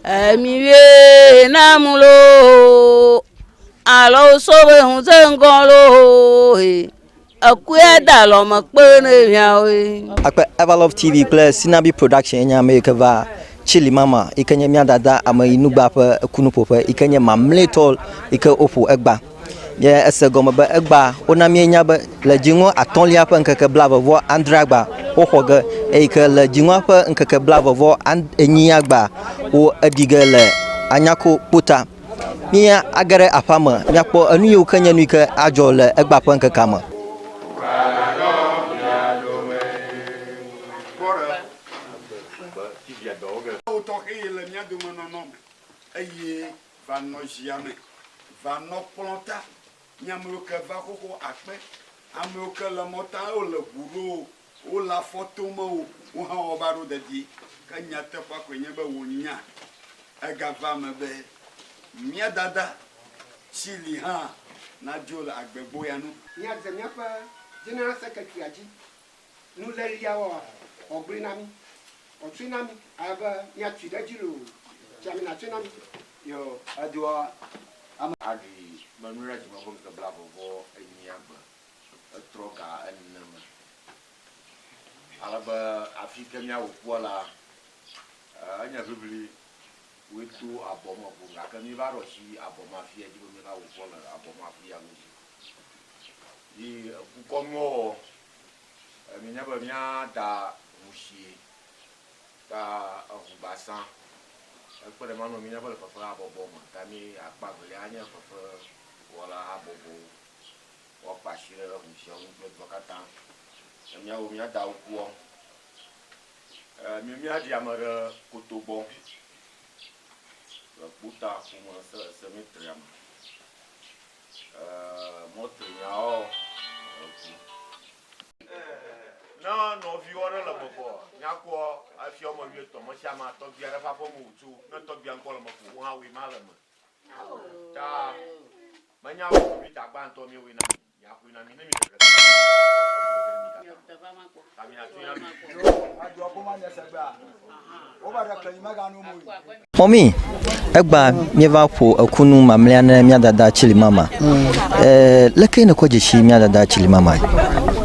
Emiwe namulo alo sobe hunzengolo akuya dalo makpene yawe akpa Everlove TV plus Sinabi production nya make va chili mama ikanye mia dada ama inuba pa kunu popa ikanye mamletol ike opo egba ye esegoma ba egba onamie nya ba la jingo atonlia pa nkeke blava vo andragba ohoga ike la jingo pa nkeke blava vo enyiagba o adigele anyako puta mia agare apama nyakpo anu yu kanya nu ike ajole egba pa nkeke ma Vano planta nyamuka vakoko akpe amuka la mota o le buro o la photo mo o ha obaro de di kanya te pa kwenye be wonya agava me be mia dada chili ha na jola agbegbo ya nu nya zemia pa general secretary aji nu le ya wa ogrinami o tsunami aba nya twidajiro jamina tsunami yo adwa Adi manura jima ko ka blabo bo enyamba troka enema alaba afika nya wola anya bibli wetu aboma bo ngaka mi baro shi aboma fia jibo mi ka wola aboma fia mi yi komo mi nya ba nya da mushi da obasan Akpere mano mi nyabale fafa abobo ma kami akpagele anya fafa wala abobo wa pashire la mushi on gbe bakata mi awo mi ada okuo mi adi amara kotobo la puta kuma se metriam motre yao no viore la bobo nyakwo afio mo wi to mo chama to bia ra fa fo mu tu no to bia nko lo mo fu ha wi mala ma ta manya wo bi ta gba nto mi wi na ya ku na mi ne mi Mommy, egba mieva po akunu mamle na mia dada chili mama. Leke na koje shi mia dada chili mama.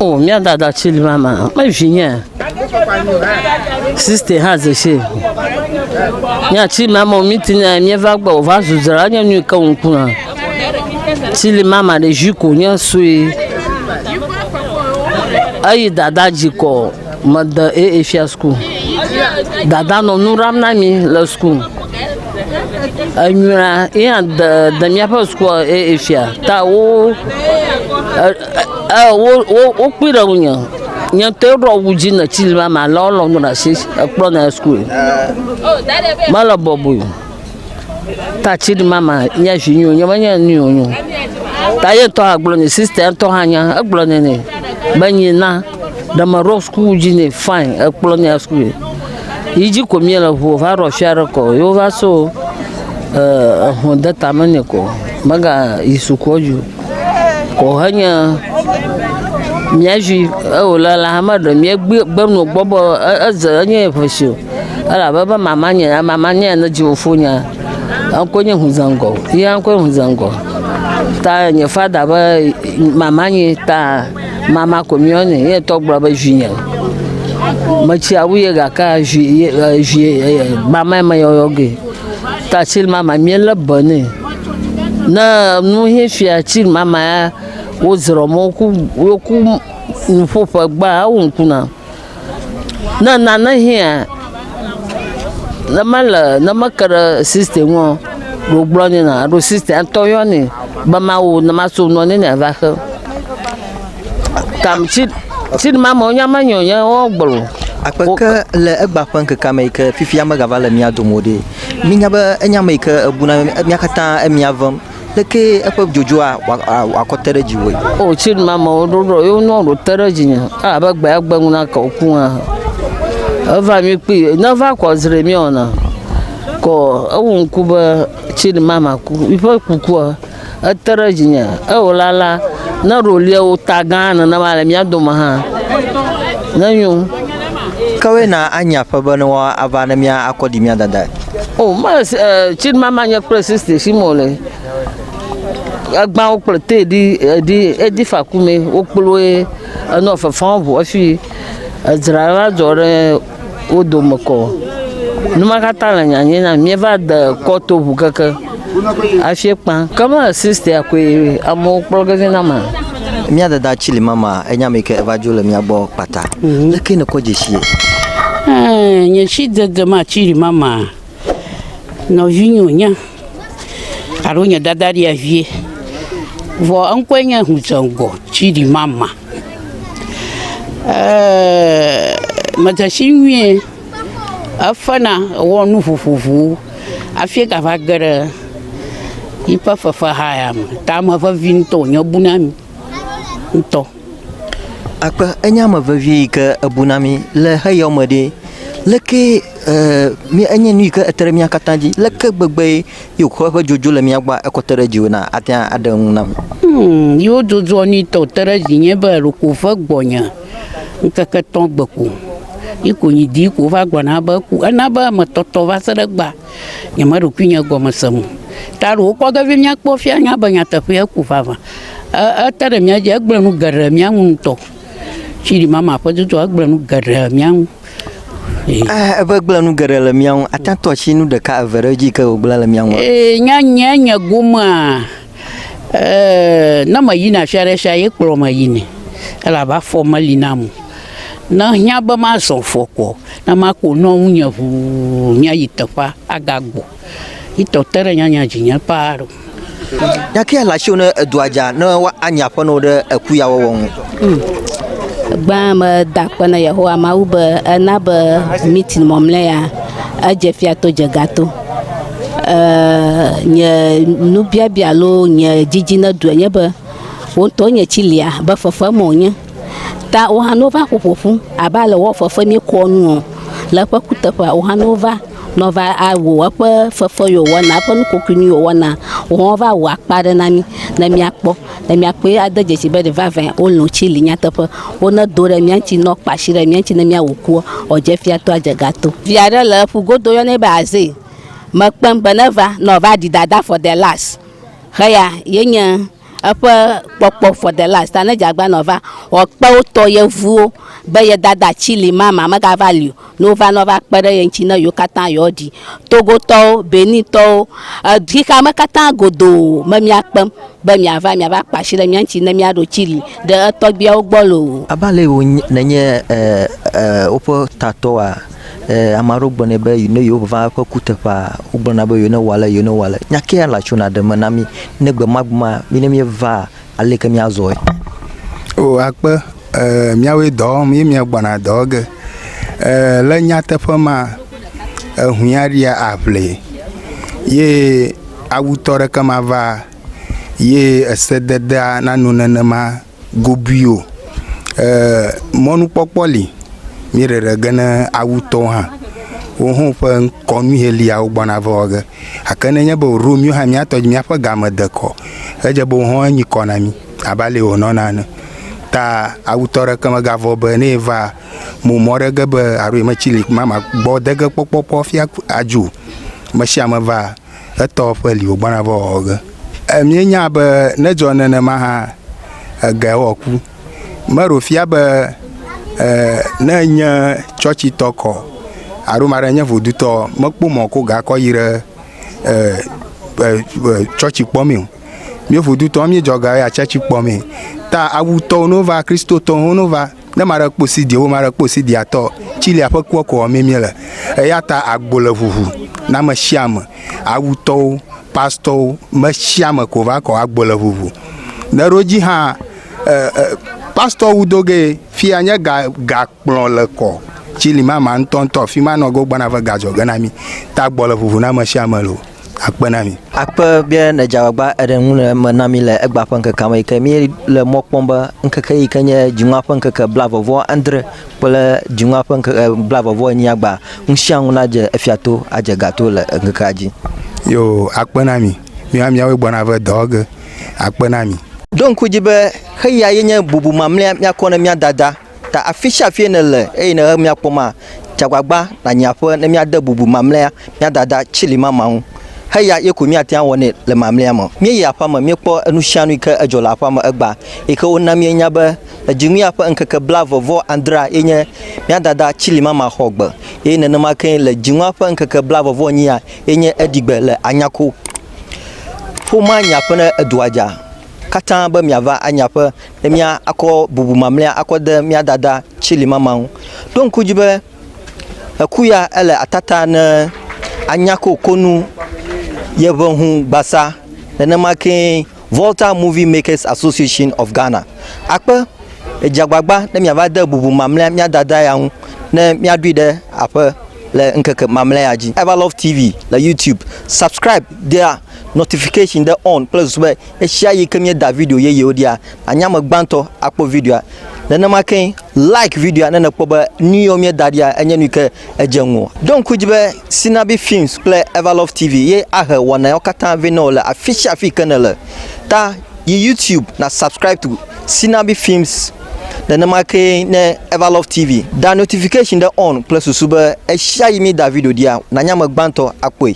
oh mia dada chili mama ma vinya sister has a she nya chili mama mitina mieva gba o va zuzara nya nu ka unkuna chili mama de juko nya sui ayi dada jiko mada efia school dada no nuram na mi la school anyura ya da mi apa school efia ta o pira unya nya te ro wuji na chili mama lo no na shi pro na school mala bobu ta chili mama nya jinyu nya manya nyu ta ye to aglo ni sister to hanya aglo ni banyina da maro school jine fine ekplonia school yiji komiela ho va ro share ko yo va so honda tamane ko maga isukoju ko hanya miaji ola la hamado mi gbenu gbobo azanye fosho ala baba mamanya na jiwofunya ankonye huzango ya ankonye huzango ta nye fada ba mamanya ta mama komione ye to gba ba junya machi awuye ga ka mama ma yoyoge ta chil mama miela bone na nu he fia chil mama o zero mo ku nfofa gba awunkuna na here na makara system wo gbogbo ni na ro system toyo ni ba ma wo na ma so no ni na va ka tam chid mama onya manyo nya ogboro akpaka le egba panke kamaika fifia magavala mia domode minya ba enya maika abuna miakata emiavam leke apa jojoa akotere jiwe o chid mama odoro yo no ro tere jinya aba gba agbanguna ka okun ava mi pe na va ko zre mi ona ko awun kuba chid mama ku ifa kuku tere jinya awolala na rolie o tagana na mala mi adoma ha na yu kawe na anya pa bana wa avana mia akodi mia dada Oh, mas chin mama nya presiste simole. Agba o plete di fakume o ploe no fa fan bo afi azrawa jore o domoko. Numa katala nya na mi va de koto bu kaka. Afi pan. Comment sister akwe amo progrès na ma. Mia da chili mama enya meke evajule mia bo pata. Lakini ko jeshi. Nya shi de ma chili mama. No vinho nya. Aronya dadari avie. Vo ankwenya huzango chili mama. Matashinwie afana wonu fufufu. Afie ka vagara. Ipa fafa hayam. Tama va vinto nya bunami. Nto. Akpa enya ma vavi ka abunami le hayomade leke mi enya ni ka atere mi akatanji leke gbegbe yo ko ba jojo le mi agba ekotere jiona atia adan nam yo jojo ni to tere jinye ba ro ko fa gbonya nka ka ton gbeku iko ni di ko fa gbona ba ku anaba ma toto va sere gba nya ma ro kunya go ma samu taro ko ga vi nya kpo fia nya ba nya tafu ya ku fa va atere mi aje gblenu gara mi anto chiri mama pa jojo gblenu gara mi an gblanu gara le mian atanto chinu de ka vereji ka gbla le mian nya goma na mayina share shaye kpro mayine ala ba formally namu na nya ba ma so foko na ma ko no nya fu nya yitafa agagbo ito tere nya jinya paro yake la shona duaja na wa anya fa no de akuya won Gba ma dakpana Yehowa ma ube na be meeting momle ya ajefia to jegato nye nubia bialo nye jijina du nye be wonto nye chilia ba fafa monye ta o hanova popofu abale wo fafa mi konu la pa kutafa o hanova nova awo apa fafa yo wana apa nu kokuni yo wana o va wa pare na mi akpo adaje si be de vavin o lo chili nya topo o na dore mi anti no pashire mi anti na mi awoku o je fia to ajegato fiare la fu godo yo ne baze makpam banava no va di dada for the last haya yenya apa popo for the last na jagba nova o pa o to ye vu be ye dada chili mama maga value nova pere ye nchi na yo kata yo di togo to benito dika makata godo mami akpam be mi ava pashire mi nchi na mi ado chili de to bia ogbolo abale o nenye opo tatoa amaro gbone be you know you va ko kutepa ugbona be you know wala nyake ala chuna de manami negbe magma mi va ale ke mi azoe o akpa miawe do mi gbona doge le nyate fama huyaria aple ye awutore kama va ye sededa nanunenema gobio monu popoli mirere gana awuto ha wo fa konu helia ugbona voge akane nya bo romio ha mi atoj mi afa gamade ko eje bo ho anyi konami abale ono nana ta awutore kama gavo be ne va mo more ge be aru ma chili mama bode ge popopo fia aju ma shama va eto fa li ugbona voge mi nya be ne jonene ma ha ga woku maro fia be na nya chochi toko arumara nya voduto mokpo moko ga ko yire chochi pomi mi voduto mi joga ya chochi pomi ta awuto nova kristo to nova na mara kposi di o mara kposi di ato chili apaku ko memele ya ta agbole vuvu na ma shiam awuto pastor ma shiam ko va ko agbole vuvu na roji ha pastor udoge fi anya ga kplon le ko chili mama ntonto fi ma no go gbana va gajo ganami ta gbole vuvu na ma shiamalo akpanami akpa bia na jawaba eden manami le egba panka kama ke mi le mokpomba nkaka ikanye junga panka ka blavovo andre pole junga panka blavovo ni agba nshangu na je efiato aje gato le ngakaji yo akpanami mi am yawe gbana va dog akpanami donc jibe khaya yenye bubu mamle mi akona mi dada ta afisha fienele e na mi akpoma jagbagba na nyaƒe ne mia de bubu mamlea mia dada chili mama heya ye ko mia tia woni le mamlea mo mi ya pa mo mi kpo enusianu ke ejola pa mo egba e ke wona mi nya be ejimia pa nkeke blavovo andra enye mia dada chili mama hogbe e ne ma ken le jinwa pa nkeke blavovo nyia enye edigbe le anyako fuma nya pa na eduaja kata ba miava anyape mia akọ bubu mamlea akọ de mia dada chili mama don kujibe akuya ele atata na anyako konu yebehu basa na make Volta Movie Makers Association of Ghana akpe ejagbagba na miava de bubu mamlea mia dada ya na mia duide ape le nkeke mamlea ji Everlove TV la YouTube subscribe there notification the on plus we share yi kemie da video ye odia anyama gbanto akpo video na make like video na kpo ba new me dadia enya nuke ejenwo donc kujibe Sinabi Films play Everlove TV ye ahe wona okata venol official channel ta YouTube na subscribe to Sinabi Films na make na Everlove TV da notification the on plus sube share yi me da video dia na nyama gbanto akpo